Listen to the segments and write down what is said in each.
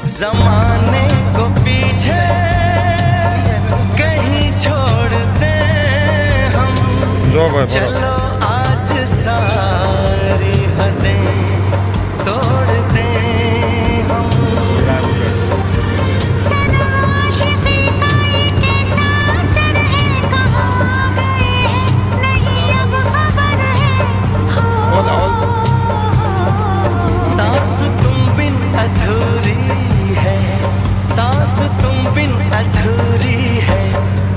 जमाने को पीछे कहीं छोड़ दे हम, चलो आज सारी हदें तोड़ दे हम। सलाशिकी का एक ऐसा असर है, कहाँ गए नहीं अब खबर है। सांस तुम बिन अधूरी है, सांस तुम बिन अधूरी है,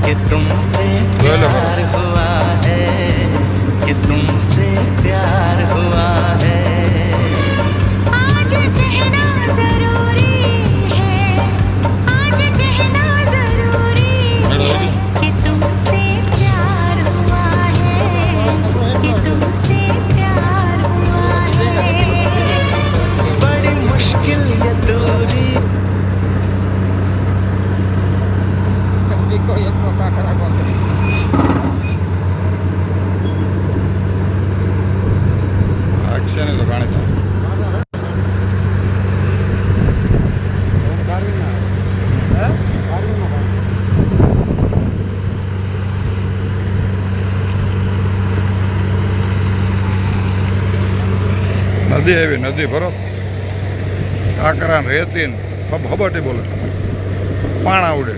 कि तुमसे प्यार हुआ है, कि तुमसे प्यार हुआ है। आज कहना जरूरी है, आज कहना जरूरी है, कि तुमसे प्यार हुआ है, कि तुमसे प्यार हुआ है। बड़ी मुश्किल ये दूरी, અક્ષયને તો જાણીતા નદી આવી, નદી ભરો કાંકરા રેતી હબટી બોલે પાણા ઉડે.